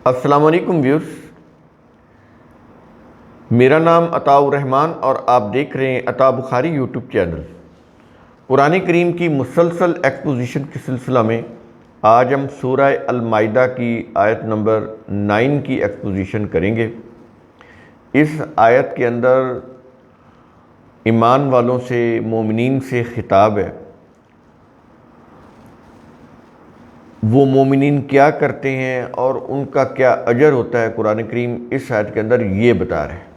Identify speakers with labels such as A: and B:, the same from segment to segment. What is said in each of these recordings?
A: السلام علیکم ویورز، میرا نام عطاء الرحمن اور آپ دیکھ رہے ہیں عطاء بخاری یوٹیوب چینل۔ قرآن کریم کی مسلسل ایکسپوزیشن کے سلسلہ میں آج ہم سورہ المائدہ کی آیت نمبر 9 کی ایکسپوزیشن کریں گے۔ اس آیت کے اندر ایمان والوں سے، مومنین سے خطاب ہے۔ وہ مومنین کیا کرتے ہیں اور ان کا کیا اجر ہوتا ہے، قرآن کریم اس آیت کے اندر یہ بتا رہے ہیں۔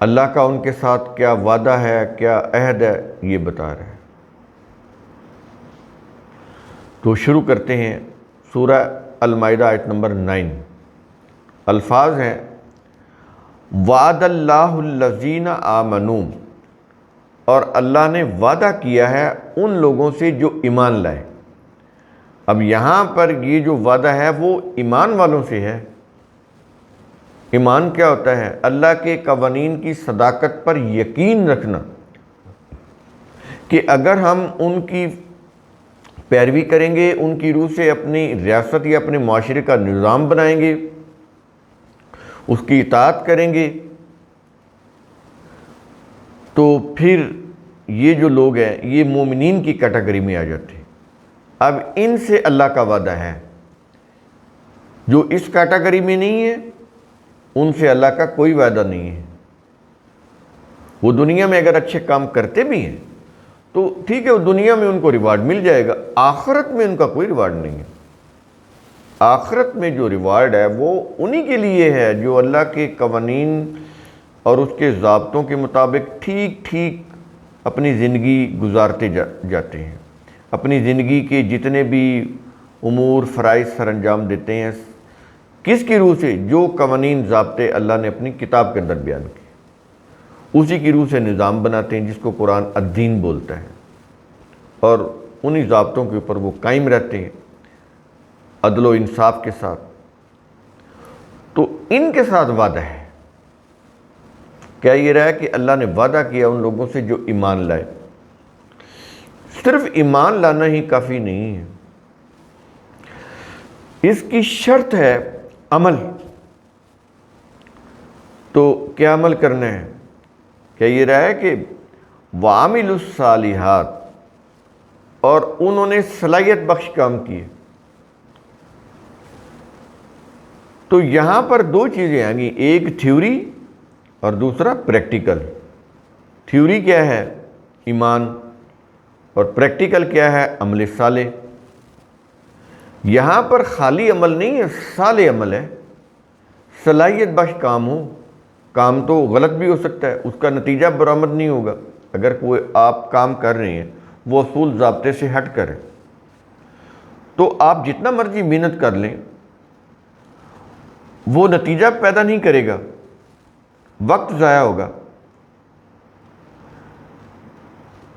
A: اللہ کا ان کے ساتھ کیا وعدہ ہے، کیا عہد ہے، یہ بتا رہے ہیں۔ تو شروع کرتے ہیں سورہ المائدہ آیت نمبر 9۔ الفاظ ہیں: وعد اللہ الذین آمنوا، اور اللہ نے وعدہ کیا ہے ان لوگوں سے جو ایمان لائے۔ اب یہاں پر یہ جو وعدہ ہے وہ ایمان والوں سے ہے۔ ایمان کیا ہوتا ہے؟ اللہ کے قوانین کی صداقت پر یقین رکھنا، کہ اگر ہم ان کی پیروی کریں گے، ان کی روح سے اپنی ریاست یا اپنے معاشرے کا نظام بنائیں گے، اس کی اطاعت کریں گے، تو پھر یہ جو لوگ ہیں یہ مومنین کی کیٹیگری میں آ جاتے ہیں۔ اب ان سے اللہ کا وعدہ ہے۔ جو اس کیٹیگری میں نہیں ہے ان سے اللہ کا کوئی وعدہ نہیں ہے۔ وہ دنیا میں اگر اچھے کام کرتے بھی ہیں تو ٹھیک ہے، وہ دنیا میں ان کو ریوارڈ مل جائے گا، آخرت میں ان کا کوئی ریوارڈ نہیں ہے۔ آخرت میں جو ریوارڈ ہے وہ انہی کے لیے ہے جو اللہ کے قوانین اور اس کے ضابطوں کے مطابق ٹھیک ٹھیک اپنی زندگی گزارتے جاتے ہیں، اپنی زندگی کے جتنے بھی امور فرائض سر انجام دیتے ہیں۔ کس کی روح سے؟ جو قوانین ضابطے اللہ نے اپنی کتاب کے اندر بیان کیے، اسی کی روح سے نظام بناتے ہیں، جس کو قرآن الدین بولتا ہے، اور انہی ضابطوں کے اوپر وہ قائم رہتے ہیں عدل و انصاف کے ساتھ۔ تو ان کے ساتھ وعدہ ہے۔ کیا یہ رہا ہے کہ اللہ نے وعدہ کیا ان لوگوں سے جو ایمان لائے۔ صرف ایمان لانا ہی کافی نہیں ہے، اس کی شرط ہے عمل۔ تو کیا عمل کرنا ہے؟ کیا یہ رہا ہے کہ وَعَمِلُوا الصَّالِحَاتِ، اور انہوں نے صلاحیت بخش کام کیے۔ تو یہاں پر دو چیزیں آئیں گی، ایک تھیوری اور دوسرا پریکٹیکل۔ تھیوری کیا ہے؟ ایمان، اور پریکٹیکل کیا ہے؟ عمل صالح۔ یہاں پر خالی عمل نہیں ہے، صالح عمل ہے۔ صلاحیت بخش کام ہو، کام تو غلط بھی ہو سکتا ہے، اس کا نتیجہ برآمد نہیں ہوگا۔ اگر کوئی آپ کام کر رہے ہیں وہ اصول ضابطے سے ہٹ کر ہے، تو آپ جتنا مرضی محنت کر لیں وہ نتیجہ پیدا نہیں کرے گا، وقت ضائع ہوگا۔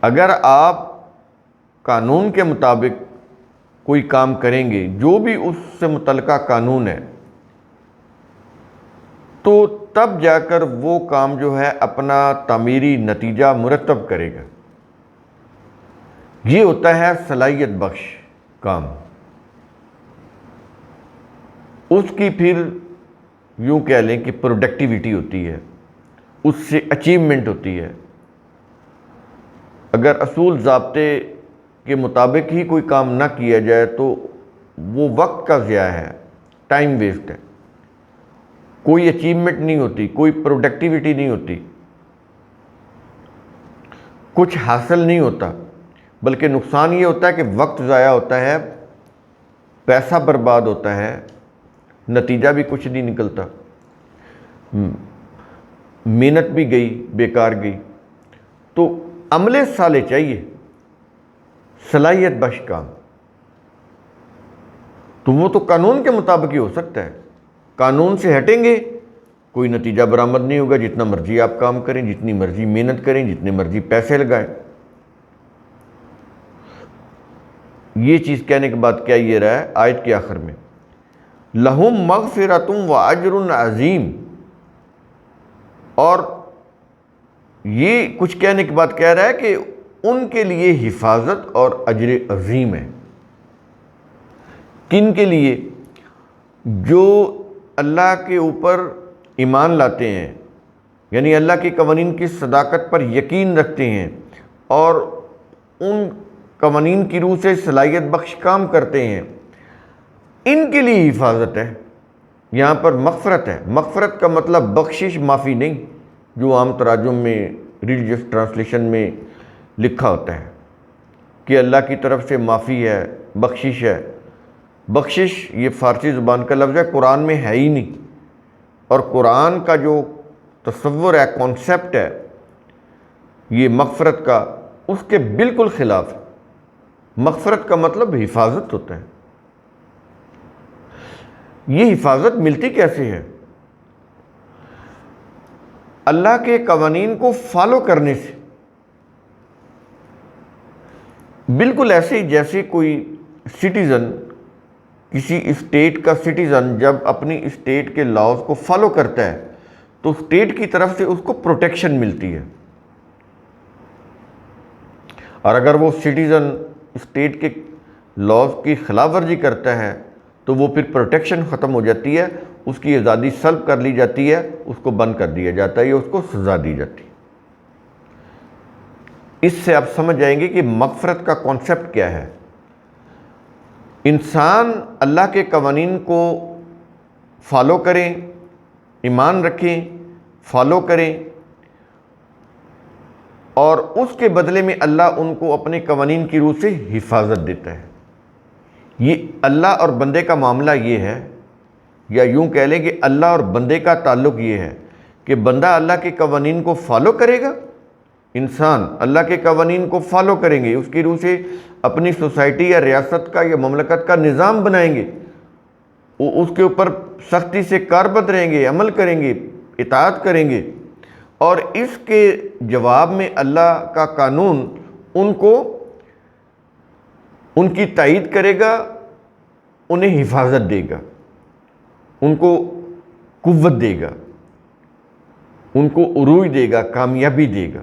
A: اگر آپ قانون کے مطابق کوئی کام کریں گے، جو بھی اس سے متعلقہ قانون ہے، تو تب جا کر وہ کام جو ہے اپنا تعمیری نتیجہ مرتب کرے گا۔ یہ ہوتا ہے صلاحیت بخش کام۔ اس کی پھر یوں کہہ لیں کہ پروڈکٹیوٹی ہوتی ہے، اس سے اچیومنٹ ہوتی ہے۔ اگر اصول ضابطے کے مطابق ہی کوئی کام نہ کیا جائے تو وہ وقت کا ضیاع ہے، ٹائم ویسٹ ہے، کوئی اچیومنٹ نہیں ہوتی، کوئی پروڈکٹیوٹی نہیں ہوتی، کچھ حاصل نہیں ہوتا، بلکہ نقصان یہ ہوتا ہے کہ وقت ضائع ہوتا ہے، پیسہ برباد ہوتا ہے، نتیجہ بھی کچھ نہیں نکلتا، محنت بھی گئی، بیکار گئی۔ تو عمل صالح چاہیے، صلاحیت بخش کام۔ تو وہ تو قانون کے مطابق ہی ہو سکتا ہے، قانون سے ہٹیں گے کوئی نتیجہ برآمد نہیں ہوگا، جتنا مرضی آپ کام کریں، جتنی مرضی محنت کریں، جتنے مرضی پیسے لگائیں۔ یہ چیز کہنے کے بعد کیا یہ رہا ہے آیت کے آخر میں؟ لَهُم مَغْفِرَةٌ وَأَجْرٌ عَظِيمٌ، اور یہ کچھ کہنے کے بعد کہہ رہا ہے کہ ان کے لیے حفاظت اور اجر عظیم ہے۔ کن کے لیے؟ جو اللہ کے اوپر ایمان لاتے ہیں، یعنی اللہ کے قوانین کی صداقت پر یقین رکھتے ہیں اور ان قوانین کی روح سے صلاحیت بخش کام کرتے ہیں، ان کے لیے حفاظت ہے۔ یہاں پر مغفرت ہے۔ مغفرت کا مطلب بخشش، معافی نہیں، جو عام تراجم میں ریلیجیس ٹرانسلیشن میں لکھا ہوتا ہے کہ اللہ کی طرف سے معافی ہے، بخشش ہے۔ بخشش یہ فارسی زبان کا لفظ ہے، قرآن میں ہے ہی نہیں، اور قرآن کا جو تصور ہے، کانسیپٹ ہے یہ مغفرت کا، اس کے بالکل خلاف ہے۔ مغفرت کا مطلب حفاظت ہوتا ہے۔ یہ حفاظت ملتی کیسے ہے؟ اللہ کے قوانین کو فالو کرنے سے۔ بالکل ایسے ہی جیسے کوئی سٹیزن، کسی اسٹیٹ کا سٹیزن جب اپنی اسٹیٹ کے لاؤز کو فالو کرتا ہے تو اسٹیٹ کی طرف سے اس کو پروٹیکشن ملتی ہے، اور اگر وہ سٹیزن اسٹیٹ کے لاؤز کی خلاف ورزی کرتا ہے تو وہ پھر پروٹیکشن ختم ہو جاتی ہے، اس کی آزادی سلب کر لی جاتی ہے، اس کو بند کر دیا جاتا ہے یا اس کو سزا دی جاتی ہے۔ اس سے آپ سمجھ جائیں گے کہ مغفرت کا کانسیپٹ کیا ہے۔ انسان اللہ کے قوانین کو فالو کریں، ایمان رکھیں، فالو کریں، اور اس کے بدلے میں اللہ ان کو اپنے قوانین کی روح سے حفاظت دیتا ہے۔ یہ اللہ اور بندے کا معاملہ یہ ہے، یا یوں کہہ لیں کہ اللہ اور بندے کا تعلق یہ ہے کہ بندہ اللہ کے قوانین کو فالو کرے گا، انسان اللہ کے قوانین کو فالو کریں گے، اس کی روح سے اپنی سوسائٹی یا ریاست کا یا مملکت کا نظام بنائیں گے، وہ اس کے اوپر سختی سے کاربند رہیں گے، عمل کریں گے، اطاعت کریں گے، اور اس کے جواب میں اللہ کا قانون ان کو ان کی تائید کرے گا، انہیں حفاظت دے گا، ان کو قوت دے گا، ان کو عروج دے گا، کامیابی دے گا۔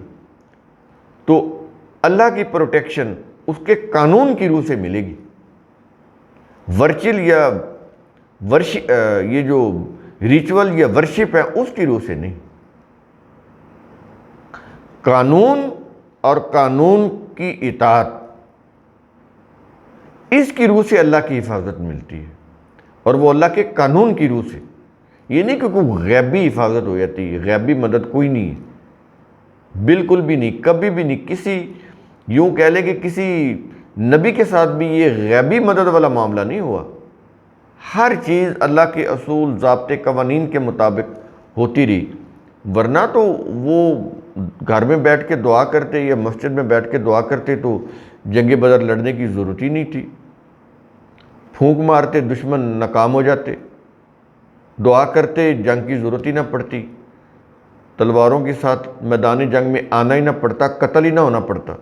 A: تو اللہ کی پروٹیکشن اس کے قانون کی روح سے ملے گی، ورچل یا یہ جو ریچول یا ورشپ ہے اس کی روح سے نہیں۔ قانون اور قانون کی اطاعت، اس کی روح سے اللہ کی حفاظت ملتی ہے، اور وہ اللہ کے قانون کی روح سے۔ یہ نہیں کہ کوئی غیبی حفاظت ہو جاتی ہے، غیبی مدد کوئی نہیں ہے، بالکل بھی نہیں، کبھی بھی نہیں۔ کسی یوں کہہ لیں کہ کسی نبی کے ساتھ بھی یہ غیبی مدد والا معاملہ نہیں ہوا۔ ہر چیز اللہ کے اصول، ضابطے، قوانین کے مطابق ہوتی رہی، ورنہ تو وہ گھر میں بیٹھ کے دعا کرتے یا مسجد میں بیٹھ کے دعا کرتے تو جنگ بدر لڑنے کی ضرورت ہی نہیں تھی، پھونک مارتے دشمن ناکام ہو جاتے، دعا کرتے جنگ کی ضرورت ہی نہ پڑتی، تلواروں کے ساتھ میدان جنگ میں آنا ہی نہ پڑتا، قتل ہی نہ ہونا پڑتا۔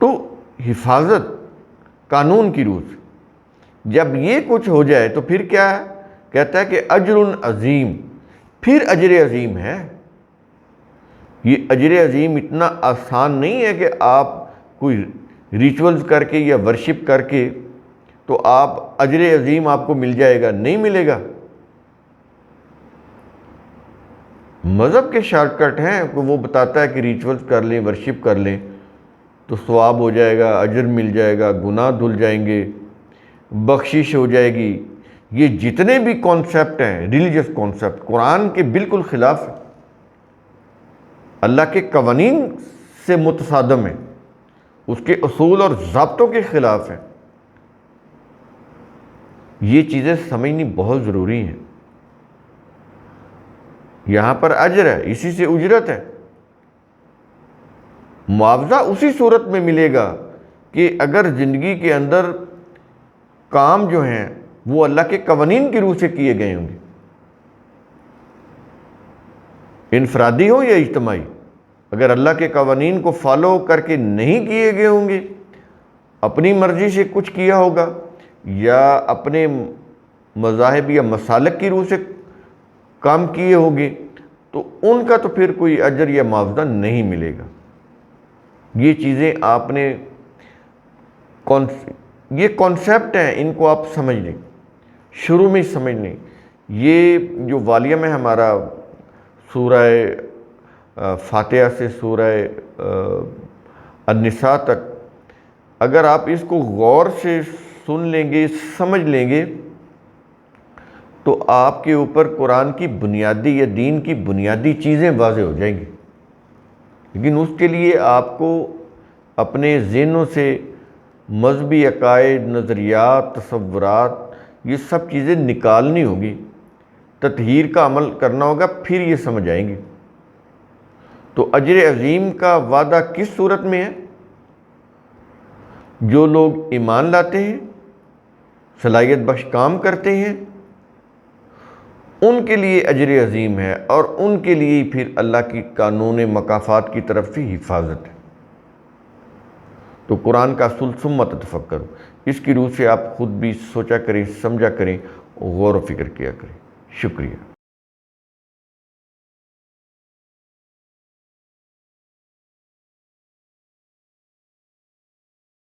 A: تو حفاظت قانون کی روح سے، جب یہ کچھ ہو جائے تو پھر کیا ہے؟ کہتا ہے کہ اجر عظیم، پھر اجر عظیم ہے۔ یہ اجر عظیم اتنا آسان نہیں ہے کہ آپ کوئی ریچولز کر کے یا ورشپ کر کے تو آپ اجر عظیم آپ کو مل جائے گا، نہیں ملے گا۔ مذہب کے شارٹ کٹ ہیں کہ وہ بتاتا ہے کہ ریچولز کر لیں، ورشپ کر لیں تو ثواب ہو جائے گا، اجر مل جائے گا، گناہ دھل جائیں گے، بخشش ہو جائے گی۔ یہ جتنے بھی کانسیپٹ ہیں ریلیجس کانسیپٹ، قرآن کے بالکل خلاف ہیں، اللہ کے قوانین سے متصادم ہیں، اس کے اصول اور ضابطوں کے خلاف ہیں۔ یہ چیزیں سمجھنی بہت ضروری ہیں۔ یہاں پر اجر ہے، اسی سے اجرت ہے، معاوضہ اسی صورت میں ملے گا کہ اگر زندگی کے اندر کام جو ہیں وہ اللہ کے قوانین کی روح سے کیے گئے ہوں گے، انفرادی ہو یا اجتماعی۔ اگر اللہ کے قوانین کو فالو کر کے نہیں کیے گئے ہوں گے، اپنی مرضی سے کچھ کیا ہوگا یا اپنے مذاہب یا مسالک کی روح سے کام کیے ہوگے، تو ان کا تو پھر کوئی اجر یا معاوضہ نہیں ملے گا۔ یہ چیزیں آپ نے یہ کانسیپٹ ہیں، ان کو آپ سمجھ لیں، شروع میں ہی سمجھ لیں۔ یہ جو والیہ میں ہمارا سورہ فاتحہ سے سورہ النساء تک اگر آپ اس کو غور سے سن لیں گے، سمجھ لیں گے، تو آپ کے اوپر قرآن کی بنیادی یا دین کی بنیادی چیزیں واضح ہو جائیں گی۔ لیکن اس کے لیے آپ کو اپنے ذہنوں سے مذہبی عقائد، نظریات، تصورات، یہ سب چیزیں نکالنی ہوگی، تطہیر کا عمل کرنا ہوگا، پھر یہ سمجھ آئیں گی۔ تو اجر عظیم کا وعدہ کس صورت میں ہے؟ جو لوگ ایمان لاتے ہیں، صلاحیت بخش کام کرتے ہیں، ان کے لیے اجر عظیم ہے، اور ان کے لیے پھر اللہ کی قانون مکافات کی طرف سے حفاظت ہے۔ تو قرآن کا اصول ثم تتفکروا، اس کی روح سے آپ خود بھی سوچا کریں، سمجھا کریں، غور و فکر کیا کریں۔ شکریہ۔